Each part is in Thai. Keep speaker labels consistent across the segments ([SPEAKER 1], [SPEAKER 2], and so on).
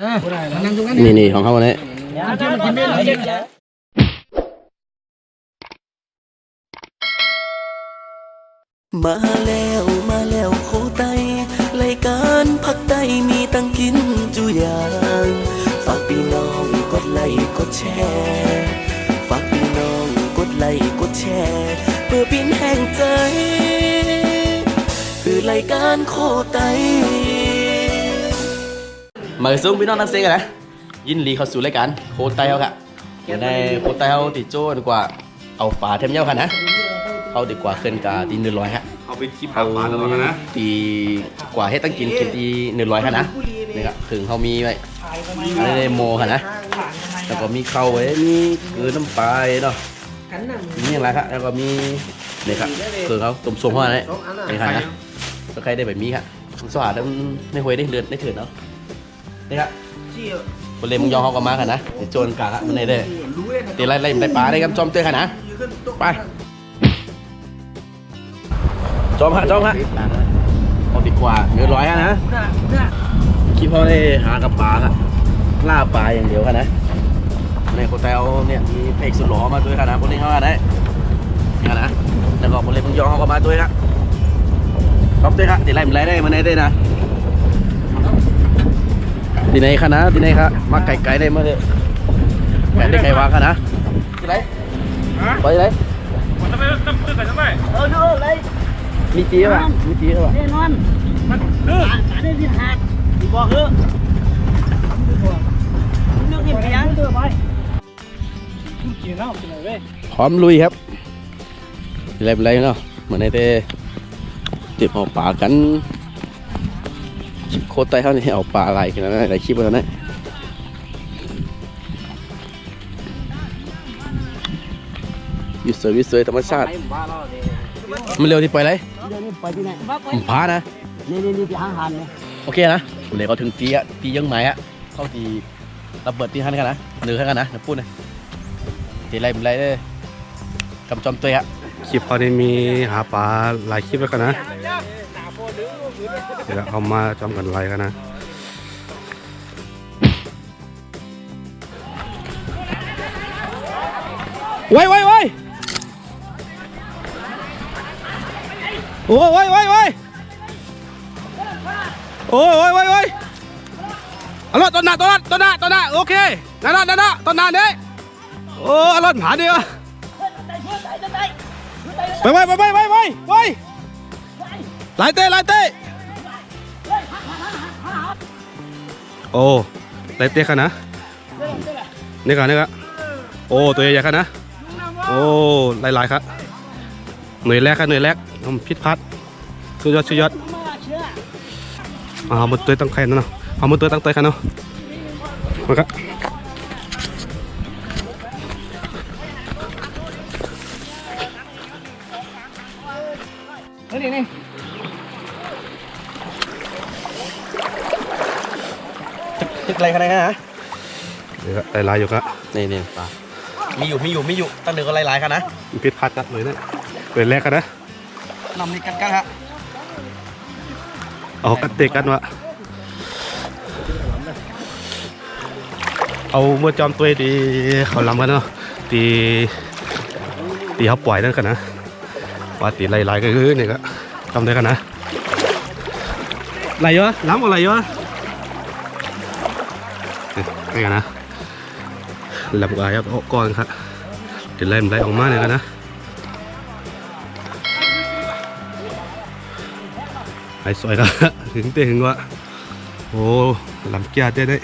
[SPEAKER 1] นี่ของเขาเนี่ย
[SPEAKER 2] มาแล้วโคไตรายการพักไตมีตั้งกินจุอย่างฝากพี่น้องกดไลค์กดแชร์ฝากพี่น้องกดไลค์กดแชร์เพื่อเป็นแห่งใจคือรายการโคไต
[SPEAKER 1] มาซุ้มพี่น้องนักเซ็งกันนะยินดีเข้าสู่รายการโคไตเขาค่ะวันนี้โคไตเขาติดโจ้ดีกว่าเอาป่าเทมเย้ากันนะเขาดีกว่าขึ้นกาตี100ฮะ
[SPEAKER 3] เอาไปคลิปหาปลาแล้วนะ
[SPEAKER 1] ตีกว่าให้ตั้งกินตี100ฮะนะนี่ครับถึงเขามีไว้ไม่ได้โมค่ะนะแล้วก็มีข้าวไว้มีคือน้ำปลาเนาะมีอะไรครับแล้วก็มีนี่ครับคือเขาต้มส้มเขาเนี่ยนี่ค่ะนะก็ใครได้แบบนี้ครับสวัสดีไม่หวยได้เลือดได้ถือเนาะนี่ครับคนเล่นมึงยอมเขาก็มาค่ะนะเดี๋ยวโจรกะมันได้ตีไล่ได้ปลาได้ครับจอมเตยค่ะนะไปจอมฮะเอาดีกว่า100ฮะนะคิดพ่อได้หากับปลาครับล่าปลาอย่างเดียวค่ะนะในโคเทลเนี่ยมีเพกสุดหล่อมาด้วยค่ะนะคนนี้เขาได้นี่ค่ะนะแล้วก็คนเล่นมึงยอมเขาก็มาด้วยครับจอมเตยครับตีไล่มันไล่ได้มาไหนได้นะที่ไหนคะนะที่ไหนคะมาไก่ได้มาเลยไก่ได้ไก่วางคะนะที่ไหนไปไหน
[SPEAKER 3] มันทำไมต้องขึ้นไปทำไม
[SPEAKER 4] ดูเลย
[SPEAKER 1] มีตีป่ะมีตีป่ะ
[SPEAKER 4] แน่นอน
[SPEAKER 3] มันดื้อ
[SPEAKER 4] ได้ที่หักบอกเออเลือกที่เพียงเลือกไปกินแล้วกินอะไรเว้ย
[SPEAKER 1] พร้อมลุยครับอะไรเนาะเหมือนในเต้ติดเอาปลากันโคตรไต้เขาเนี่ยเอาปลาอะไรกันนะอะไรคลิปแล้วนะอยู่สวยธรรมชาติมันเร็วที่ไปเลย
[SPEAKER 4] ไปที่ไหน
[SPEAKER 1] พานะ
[SPEAKER 4] นี่ที่ห้างเนี่ย
[SPEAKER 1] โอเคนะเดี๋ยวเขาถึงตียังไงอะเข้าตีระเบิดตีหันกันนะหนึ่งกันนะพูดนะตีไรได้กำจอมตัวอะ
[SPEAKER 3] คลิปเขาได้มีหาปลาหลายคลิปแล้วกันนะเดี๋ยวเอามาจำกันไล่กันนะ
[SPEAKER 1] ไว้โอ้ยอร่อยต้นหน้าโอเคนั่นต้นหน้าเด้โอ้อร่อยหาดีวะไปหลายเต้
[SPEAKER 3] โอ้ไล่เตะกันนะนี่กันโอ้ตัวใหญ่กันนะโอ้หลายครับหน่วยแรกพิษพัดสุดยอดเอาหมดตัวตั้งใครนั่นเนาะเอาหมดตัวตั้งเตยกันเนาะมาครับ
[SPEAKER 4] นี่
[SPEAKER 1] ติดอะไรกันนะ
[SPEAKER 3] นี่ก็หลายอยู่ครับ
[SPEAKER 1] นี่ปลามีอยู่ตั้งหนึ่งก็หลายกันนะ
[SPEAKER 3] พิษพัดกันเลยนะหน่วยแรกกันนะ
[SPEAKER 1] นำนี่กันฮะ
[SPEAKER 3] เอากันเตะกันวะเอาเมื่อจอมตัวดีเขาลำกันเนาะตีเขาปล่อยนั่นกันนะว่าตีไล่ก็คือเนี่ยก็ทำได้กันนะไหลเยอะล้ำอะไรเยอะนี่กันนะลำกายครับก้อนครับตีไล่มันไล่ออกมาเนี่ยกันนะไอ้สวยครับถึงว่าโอ้ลำเกียร์ได้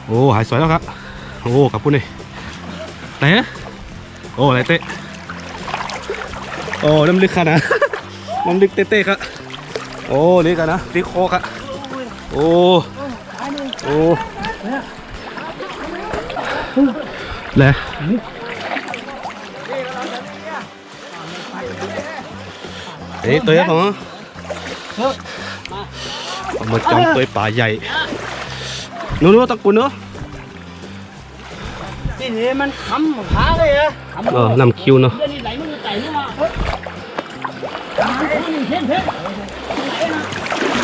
[SPEAKER 3] โอ้หายสวยแล้วครับโอ้กับพูดนี่ไหนฮะโอ้อะไรเตะโอ้น้ำลึกขนาดน้ำลึกเตะครับโอ้นี่กันนะตีโคครับโอ้เลยนี่ตัวยักษ์เหรอมาจอมตัวป่าใหญ่นู้นตะกุนเนาะ
[SPEAKER 4] นี่มันคำขาเลยอะ
[SPEAKER 3] นำคิวเนาะ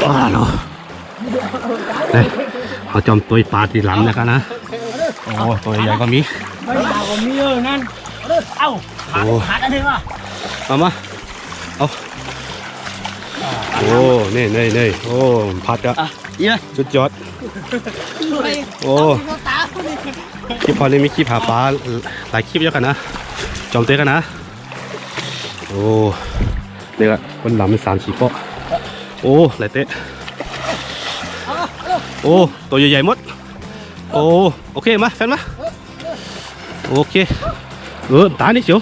[SPEAKER 3] ว้าเนาะ นี่เขาจอมตัวปลาตีหลังนะครับนะโอ้ตัวใหญ่ก็มี
[SPEAKER 4] ไม่เอาก็มีนั่นเอ้าขาดอันนี้วะ
[SPEAKER 3] มาเอาโอ้นี่โอ้พัดอะสุดยอดโอ้คลิปพอนี้มีคลิปหาปลาหลายคลิปเยอะกันนะจอมเตะกันนะโอ้เนี่ยคนหลังเป็น3-4เปาะโอ้หลายเตะโอ้ตัวใหญ่ๆหมดโอ้โอเคมาแฟนมาโอเคตายนี่เชียว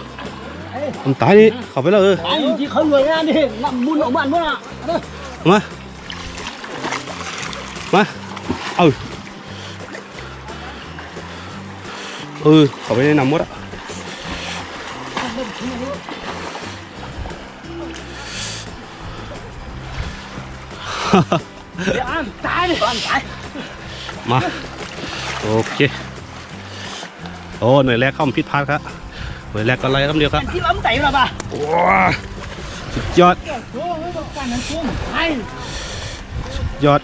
[SPEAKER 3] ตายนี่เข้าไปแล้ว
[SPEAKER 4] ไอ้ที่เขารวยนะนี่นำบุญออกบ้านมั้งอ่ะ
[SPEAKER 3] มาเข้าไปในน้ำหมดอ่ะ
[SPEAKER 4] เดี๋ยวตายเลยตาย
[SPEAKER 3] มาโอเคโอ้หน่วยแรกเข้าผิดพลาดครับหน่วยแรกก็ไล่คำเดียวครับ
[SPEAKER 4] ที่ล้มไต่มาป่ะ
[SPEAKER 3] ว้าสุดยอดยอด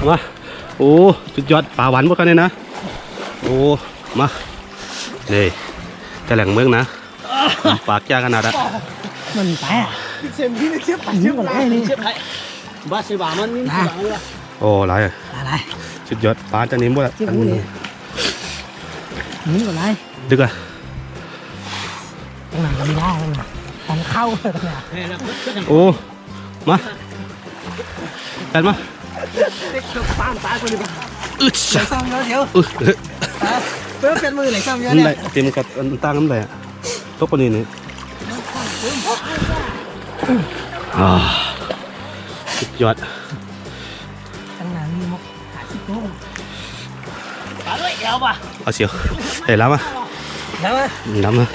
[SPEAKER 3] มาโอ้สุดยอดปลาหวานหมดกันเลยนะโอ้มาเลยแต่แหล่งเมืองนะปากยากขนาดนั้น
[SPEAKER 4] มันตายเชื่อมที่เชื่อมปั่นเชื่อมอะไรนี่เชื่อมใครบ้าเสียบ้ามันนี่
[SPEAKER 3] โอ้ไรสุดยอดปลาจะนิ่มหมดอ่ะ
[SPEAKER 4] นี่ก่อนไร
[SPEAKER 3] ดึกอ่ะ
[SPEAKER 4] ตรงไหนก็ไม่ได้ตรงเข้าตรงไหน
[SPEAKER 3] โอ้มาแฟนมา
[SPEAKER 4] ตามตายคนดีกว่า
[SPEAKER 3] ใส่
[SPEAKER 4] ซ้ำแล้วเดี๋ยวเพื่อเป็นมือไหนซ้ำเยอะ
[SPEAKER 3] เนี่ยเต็มกับตั้งน้ำไหลอ่ะทุกคนนี่สุดยอด
[SPEAKER 4] ตั้งนานมีมุกหาสิบโลปลาด้วยเอวป่ะ
[SPEAKER 3] เอาเสียวเห็นแล้วมั้ยน้ำนะ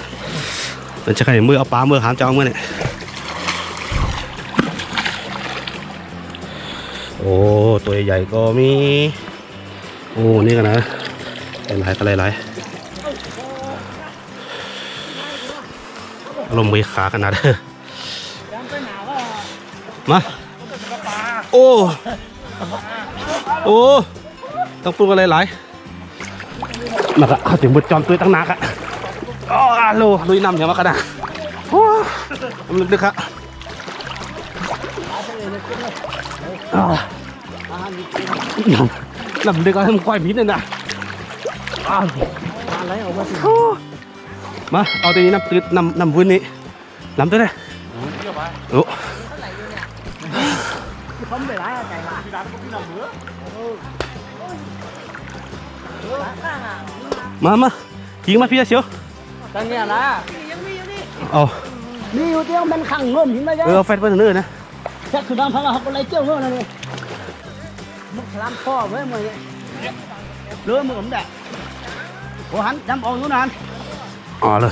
[SPEAKER 3] มันจะใครมือเอาปลามือหามจะเอามือเนี่ยโอ้ตัวใหญ่ก็มีโอ้นี่กันนะหลายกันหลายลมมือขาขนาดมาโอ้ต้องพูดกันหลายมาละเขาถึงบทจอมตัวตั้งนักอะอ๋อลุยน้ำเดี๋ยวมากันนะโอ้ลึกๆครับน้ำลึกก็ทำควายพิษเลยนะมาเอาตัวนี้น้ำตื้นน้ำวุ้นนี้น้ำตัวนี้โอ้มายิงมาพี่เชียว
[SPEAKER 4] ตอนนี้นะ
[SPEAKER 3] อ๋อ
[SPEAKER 4] มีอยู่เดียวมันขังเงินหินมาเย
[SPEAKER 3] อะแฟนเพื่อนเนื้อนะ
[SPEAKER 4] แค่คือดำพังเขาอะไรเจ้าเงินนั่นเองมุกล้ำพ่อไว้เมื่อไงเรือมือผมแดดโอ้หันจำออกอยู่นาน
[SPEAKER 3] อ๋อเลย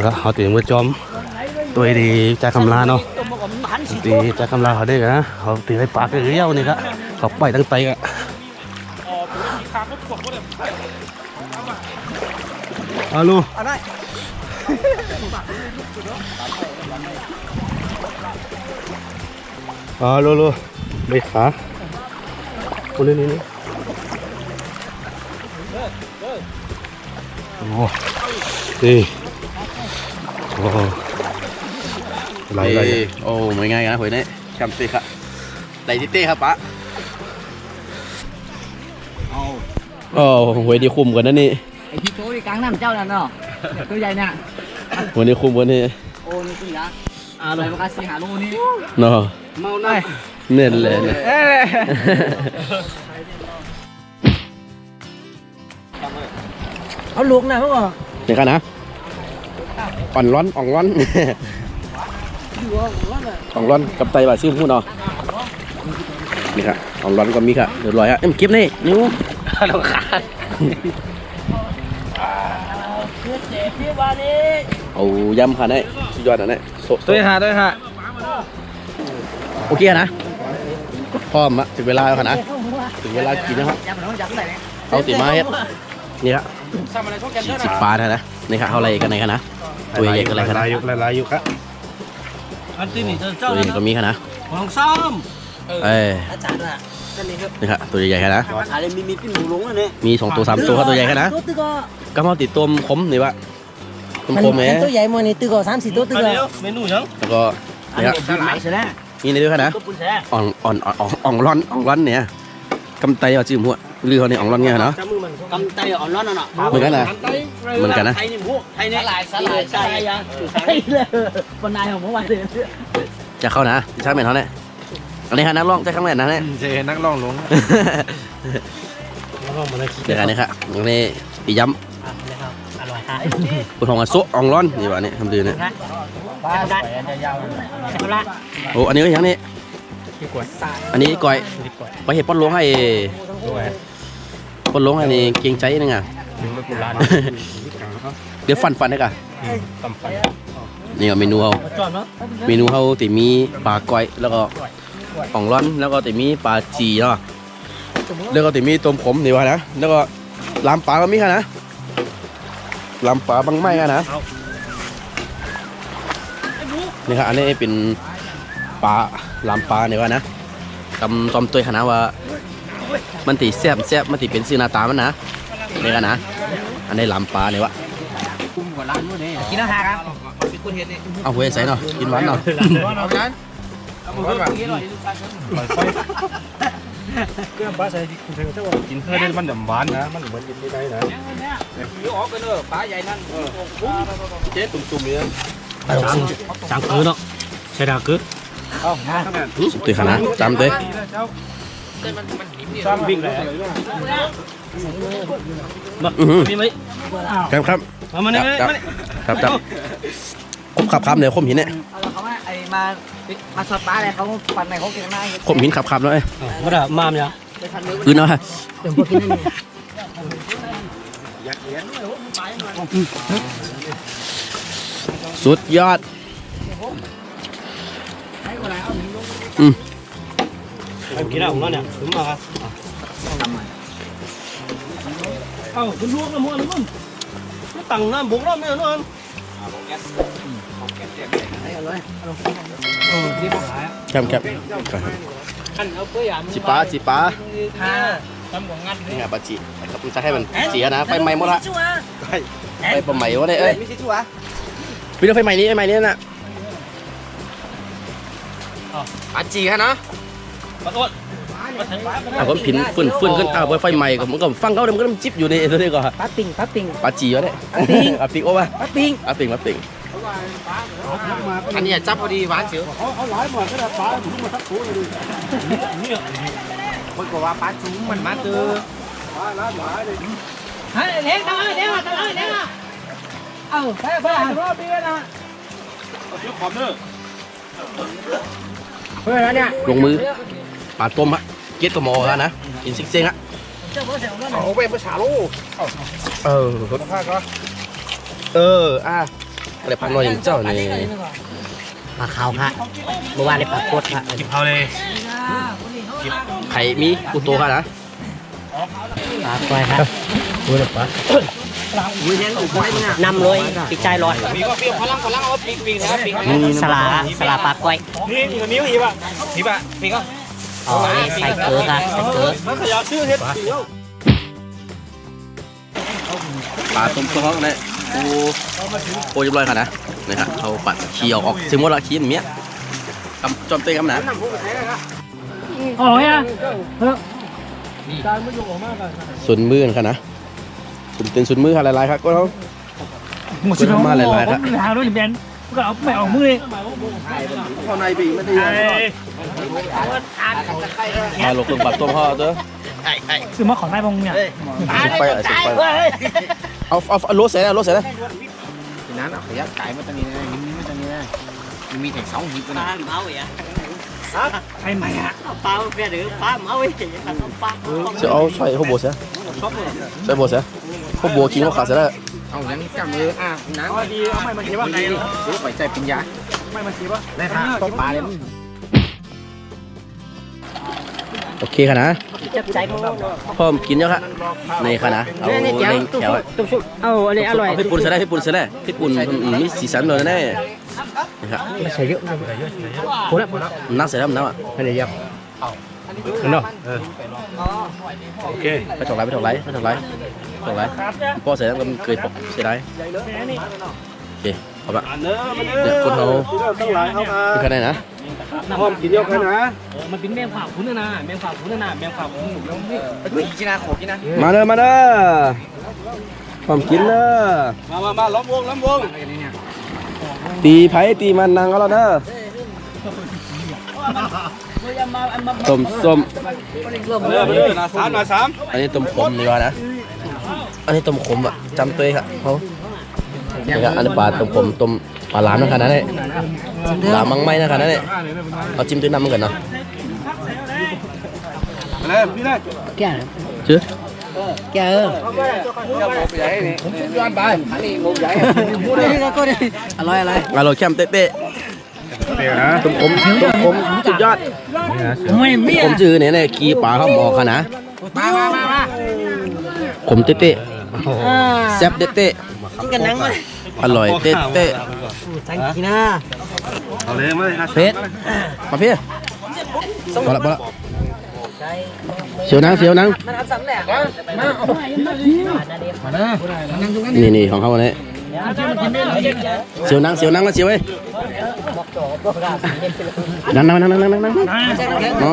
[SPEAKER 3] แล้วเขาตีมือจอมตัวดีใจคำลาเนาะตีใจคำลาเขาได้กันนะเขาตีให้ปากเรียวนี่ครับเขาไปตั้งไตกันฮัลโหลโลไม่ขาคนนี้โอ้นี่โอ้ไหล
[SPEAKER 1] โอ้ไม่ง่ายนะหอยนี่จำสิครับไหลที่เต้ครับปะโอ้หอยดีคุมกันนั่นนี่
[SPEAKER 4] ไอที่โต้ที่กลางน้ำเจ้านั่นเนาะตัวใหญ่เนี่ย
[SPEAKER 1] วันนี้คุมวันนี้
[SPEAKER 4] โอ้นี่ตัวใหญ่อะไรมาคัสซีหาลูนี่
[SPEAKER 1] เนาะ
[SPEAKER 4] เมาหน่อย
[SPEAKER 1] เน่นเลย
[SPEAKER 4] เอาลูกนะพวก
[SPEAKER 1] เดี๋ยวกันนะอ่อนร้อนกับไตบาซิ่งพูดเนาะนี่ค่ะอ่อนร้อนก็มีค่ะเดี๋ยวลอยฮะคลิปนี่นิ้วเราขาดเอายำค่ะนี่สุดยอดนะนี่
[SPEAKER 4] ด้วยค่ะ
[SPEAKER 1] โอเคนะพร้อมอะถึงเวลาแล้วค่ะนะถึงเวลากินนะครับเอาติมาเฮ็ดนี่ครับ40 บาทนะนี่ครับเอาอะไรกันไหนกันนะตัวใหญ่กันอะไรกันนะ
[SPEAKER 3] ลายอยู่ครับ
[SPEAKER 4] อันที่นี่เจ้า
[SPEAKER 1] ตัวใหญ่ก็มีค่ะนะ
[SPEAKER 4] ของซ้ อาจารย์อ่ะ
[SPEAKER 1] นี่ครับตัวใหญ่ๆครับนะ
[SPEAKER 4] อะไรมีปิ้นหมูลงแล้วเนี่ย
[SPEAKER 1] มี2ตัว3ตัวครับตัวใหญ่ครับนะ
[SPEAKER 5] ตัวตึกก็
[SPEAKER 1] ก็มาติดต้มขมนี่วะต้มขมไหม
[SPEAKER 5] ตัวใหญ่หมดนี่ตึกก็3-4ตัวตึกก็
[SPEAKER 3] เมนูยัง
[SPEAKER 1] แล้วก็นี่ครับ
[SPEAKER 4] สลายใช่ไหม
[SPEAKER 1] มีในด้วยครับนะ
[SPEAKER 4] ก็ปุ้นแช่
[SPEAKER 1] อ่องร้อนเนี่ยกำไตเอาจิ้มหัวลือเขาเนี่ยอ่องร้อนเงี้ยเนาะ
[SPEAKER 4] กำไตอ่อนร้อนน่ะ
[SPEAKER 1] เหมือนกันนะเหมือนกันนะ
[SPEAKER 4] ไทยนี่พวกไทยเนี่ยสลายใช่ยังใช่เลยปนายของผมว่าเลย
[SPEAKER 1] จะเข้านะช่างแม่นเขาเนี่ยอันนี้ฮะนักร้องจะข้างแม่นนะเนี่ย
[SPEAKER 3] เจนักร้องลง
[SPEAKER 1] เดี๋ยวกันนี่ครับตรงนี้อีย้
[SPEAKER 4] อร่อยฮะ
[SPEAKER 1] ำปุถงกับโซะอ่องร้อนนี่วะเนี่ยทำดีเนี่ย
[SPEAKER 4] บ้าได้ยาวๆละ
[SPEAKER 1] โอ้อันนี้ก็อย่างนี้อันนี้ก้อยไปเห็ดป้อนลงให้ป้อนลงให้นี่เกรงใจนึงอ่ะ เดี๋ยวฟันได้ก่ะนี่ก็เมนูเขาติมีปลาก้อยแล้วก็อ่องร้อนแล้วก็ติมีปลาจีเนาะแล้วก็ติมีต้มขมนี่วะนะแล้วก็ลำปลาก็มีค่ะนะลำปลาบางไม้ค่ะนะนี่ครับอันนี้เป็นปลาลำปลาเนี่ยวะนะตำตัวขนาดว่ามันติแซ่บมันติเป็นซื้อหน้าตามันนะนี่กันนะอันนี้ลำปลาเนี่ยวะ
[SPEAKER 4] กินอาหารครับ
[SPEAKER 1] เอาหัวใส่เนาะกินหวานเนาะ
[SPEAKER 3] กินเพื่อได้มันหวานนะมันเหมือนกินไม่ได้นะ
[SPEAKER 1] เจ๊ตุ่มๆเลย
[SPEAKER 3] จังคือเนาะใช่ดาคือ
[SPEAKER 1] สุดตีขนาดจำเต้
[SPEAKER 3] ซ้ำวิ่งเลย
[SPEAKER 1] มีไหมครับ
[SPEAKER 3] เอามาเนี่ย
[SPEAKER 1] จับคมขับเดี๋ยวคมหินเนี่ย
[SPEAKER 5] เขาว่าไอ้มาสปาอะไรเขาฟันไหนเขากินได้
[SPEAKER 1] คมหินขับเลย
[SPEAKER 3] มาด่ามามยัง
[SPEAKER 1] คืนเนาะ
[SPEAKER 5] เดี๋ยวพวกกินนั่นนี่
[SPEAKER 1] สุดยอด
[SPEAKER 3] กินอะไรของเราเนี่ยถึงมาครับเอ้าคุณลูกละมั้งมึงตั้งน้ำบุกเราไม่เอาน้ำ
[SPEAKER 1] ครับจีปลานี่ไงปลาจีครับจะให้มันจีนะไฟไหม้หมดละไฟปลาไหม้วะเนี่ยเอ้ยพี่ดูไฟไหม้นี้น่ะ
[SPEAKER 4] ปาจีฮะนะ
[SPEAKER 1] เอาก็ผินฟื้นขึ้นไฟใหม่ก็มันก็ฟังเขาเดี๋ยวมันก็จิ๊บอยู่ในตัวนี้ก่อน
[SPEAKER 5] ปลาปิง
[SPEAKER 1] ปลาจีวะเนี่ยปลาปิงโอ้ป่ะ
[SPEAKER 5] ปลาปิง
[SPEAKER 1] ปลาปิง
[SPEAKER 4] อันนี้จับพอดีหวานเสียวคนก็ว่าปลาจุ้มมันมาเจอ
[SPEAKER 5] เฮ้ยเล็กนะเล็กนะเอาไปรอบนี้นะ
[SPEAKER 1] ลงมือปลาต้มฮะเก็ตกระมอฮะนะกินซิกเซ้งฮะ
[SPEAKER 3] เอาไปภาษาโลก
[SPEAKER 1] อะไรพันน้อยอย่างเจ้านี่
[SPEAKER 5] ปลาขาวฮะเมื่อวานได้ปลาโคตรฮะ
[SPEAKER 3] กินเอาเลย
[SPEAKER 1] ไข่มีกุโตฮะนะ
[SPEAKER 5] ปลาควายครับนำเลยปีกใจร้อน
[SPEAKER 4] มีก็เปรี้ยวพลังเอาปิงนะปิง
[SPEAKER 5] สลาปลาก้อย
[SPEAKER 3] นี่กับนิ้วหีบอ่ะปิงก็
[SPEAKER 5] อ๋อใส่เกลือครับใส่เกลือ
[SPEAKER 3] มันขยับชื่อเฮ็ด
[SPEAKER 1] ปลาต้มซองเนี่ยโอ้ยร้อยค่ะนะนี่ฮะเขาปัดขี้ออกซิมว่าละขี้เมี้ยกำจอมเตะกำหนา
[SPEAKER 5] โอ้ยอ่ะ
[SPEAKER 1] ส่วนมือค่ะนะเป็นส่วนมือค่ะหลายๆครับก็เขาก็ทำมาหลายๆครับ
[SPEAKER 5] ทางด้วยแบนก็เอาไปออกมือเลย
[SPEAKER 1] ข้างในปีไม่ได้มาลงเครื่องปัดต้มห่อเด้อ
[SPEAKER 5] คือมาขอได้บงเนี่ย
[SPEAKER 1] สุดไปเอาโรสเสร็จแล้ว
[SPEAKER 4] นั้นเอาขยับไก่มาตรงนี้นะยิ้มมาตรงนี้นะมีแต่2หิบนะเมาอ่ะ
[SPEAKER 5] ไอ้ใหม่อ่ะ
[SPEAKER 4] ปลาเปรี้ยวหรือปลาเมาอ่ะปลา
[SPEAKER 1] จะเอาใส่ข้าวโพดเสียใส่โบเสียข้าวโพดกินข้าวขาดเสียแล้ว
[SPEAKER 4] เอาอย่างนี้จับมือน้ำดีเอาไม่มาเก็บว่าไงซื้อไปใจปิญญาไม่มาเก็บว่าได้ค่ะต้มปลาเลย
[SPEAKER 1] โอเคค่ะนะ
[SPEAKER 5] จับใจมึง
[SPEAKER 1] พร้อมกินแล้วค่ะนี่ค่ะนะเอาเล้งแถว
[SPEAKER 5] เอาอันนี้อร่อย
[SPEAKER 1] พี่ปุ่นเสร็จแล้วพี่ปุ่นมีสีสันเลยแน่นี่ครับ
[SPEAKER 5] ใส่เยอะคนละ
[SPEAKER 1] นั่งเสร็จแล้วมันน้ำอ่ะ
[SPEAKER 5] ไม่ได้เยอะ
[SPEAKER 3] เนาะโอเค
[SPEAKER 1] ไปถกไหลพ่อเสร็จแล้วก็เคยปกเสียดายโอเคเอาละ
[SPEAKER 3] อันเนอะมัน
[SPEAKER 1] เนี่ยคนเขา
[SPEAKER 3] ตั้งหลายเขามา
[SPEAKER 1] คือคะแนนนะ
[SPEAKER 3] พร้อมกินเยอะกันนะ
[SPEAKER 5] มันเป็นแมงฝ่าคุณนะแมงฝ่าคุณนะแมงฝ่าคุณอยู่แล้วนี่
[SPEAKER 1] มาเด้อพร้อมกินเด้อ
[SPEAKER 3] มาล้อมวง
[SPEAKER 1] ตีไผ่ตีมันนางก็แล้วเด้อต้มส้ม
[SPEAKER 3] มาเลยนาสาม
[SPEAKER 1] อันนี้ต้มขมดีกว่านะอันนี้ต้มขมอ่ะจำตัวเองครับเขานี่ครับอันนี้ปลาต้มขมต้มปลาหลามนะครับนั่นเลยหลามมังไม่นะครับนั่นเลยเอาจิ้มด้วยน้ำมันก่อนเนาะ
[SPEAKER 3] มาเลยพี่เลย
[SPEAKER 4] แก่
[SPEAKER 1] ชื่อ
[SPEAKER 4] แก่อร่อยอะไร
[SPEAKER 1] อร่อยแค่มเตะ
[SPEAKER 3] เดี๋ยวนะ
[SPEAKER 1] ต้มขมสุดยอด
[SPEAKER 5] ไม่เมีย
[SPEAKER 1] ผมชื่อเนี่ยกีปลาเขาหมอค่ะนะ
[SPEAKER 5] มา
[SPEAKER 1] ขมเตะแซ่บเตะ
[SPEAKER 5] กินกันนังเลย
[SPEAKER 1] อร่อยเตะ
[SPEAKER 5] สังกีน่า
[SPEAKER 3] เอาเลยมาเลยนะ
[SPEAKER 1] เพชรมาพี่พอละเสียวนัง
[SPEAKER 5] มันทำสำเร็จมา
[SPEAKER 1] นี่ของเขาเนี่ยเสียวนังมาเสียวเว้ยนั่งอ๋อ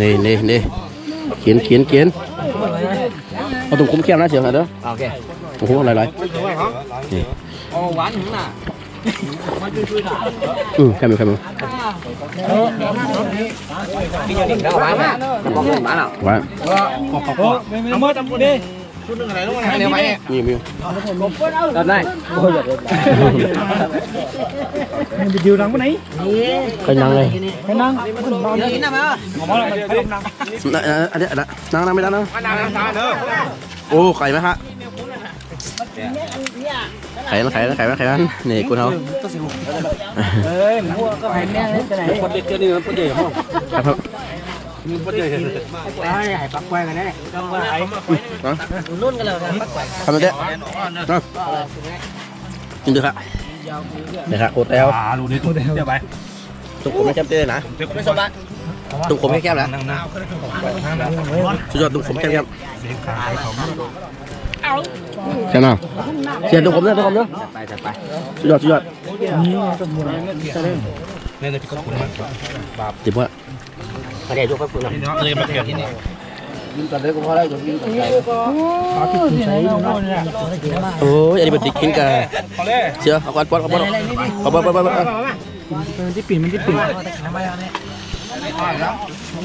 [SPEAKER 1] นี่เขียนเอาตุ่มคุ้มเข้มนะเสียวนะเด้อโอเคโอ้โหอะไรนี่
[SPEAKER 5] อ๋อหวานถึงน่ะ
[SPEAKER 1] แค่มือ
[SPEAKER 5] หวานอ่ะบอกหวานอ่ะ
[SPEAKER 1] หวาน
[SPEAKER 5] เอามือตำปูดิชุดหนึ่งอะไรต้องอะไรเดี๋ยวไป
[SPEAKER 1] มี
[SPEAKER 5] ได้มันดิวนังปะไหน
[SPEAKER 1] ไปนั่งเลย
[SPEAKER 5] ไปนั่งกินนะมั้ย
[SPEAKER 1] อันนี้นั่งไม่ได้นะ
[SPEAKER 3] มาน้ำตาเนอะ
[SPEAKER 1] โอ้ไข่ไหมฮะไข่มันนี่กูเขา
[SPEAKER 5] เอ้ยมัวก็ให้แม่เล่นกันไหน
[SPEAKER 3] คนเด็กเกินนี่มันคนใหญ่ห้อง
[SPEAKER 1] ครับ
[SPEAKER 3] คนใหญ่
[SPEAKER 5] ให้ปักแควกันแน่ต้องว่าไอ้รุ่นกันเลยปักแคว
[SPEAKER 1] ทำมาเด้กินดูครับนี่ครับโคตรแล้ว
[SPEAKER 3] ดูดิเดี๋ยวไป
[SPEAKER 1] ตุ่มขมไม่แคบเต้นะตุ่มขมไม่แคบนะสุดยอดตุ่มขมแคบใช่ไหมเสียตุ่มขมเนาะไปสุดยอด
[SPEAKER 3] เนี่ยพี่ก็คุณมา
[SPEAKER 1] จิบว่า
[SPEAKER 5] เดี๋ยวดูปักแคว
[SPEAKER 3] เลยมาเกี่ยวที่นี่
[SPEAKER 1] โอ้ยอันนี้เป็นติ๊กกินกันเชียวเอาปอนมันที่ปีน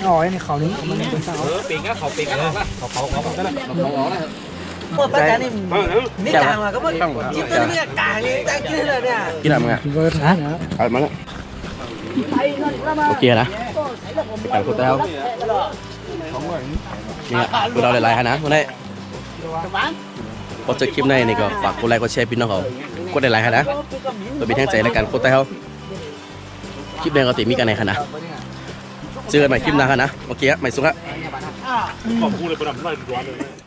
[SPEAKER 5] อ๋อยในเขานี้มันเป็นสาว
[SPEAKER 3] ปีกก็เขาปีกก็เขาก็ได้
[SPEAKER 5] พวกป้าจ๋านี่นี่กลางมาก็มันกินเนี่ยกลางนี่ตั้งกินเลยเนี่ย
[SPEAKER 1] กินอะไรมั้งเอามาแล้วโอเคนะไก่โคตรแล้วนี่พวกเราหลายๆนะวันนี้พอเจอคลิปในนี่ก็ฝากกดไลค์กดแชร์พี่น้องเขากดหลายๆนะตัวเป็นแห่งใจในการโคตรแล้วคลิปแดงก็ติมีกันในคณะเจอกันใหม่คลิปหน้านะโอเคครับใหม่สุดละ
[SPEAKER 3] ขอบคุณเลยประดับไล่ร้อนเลย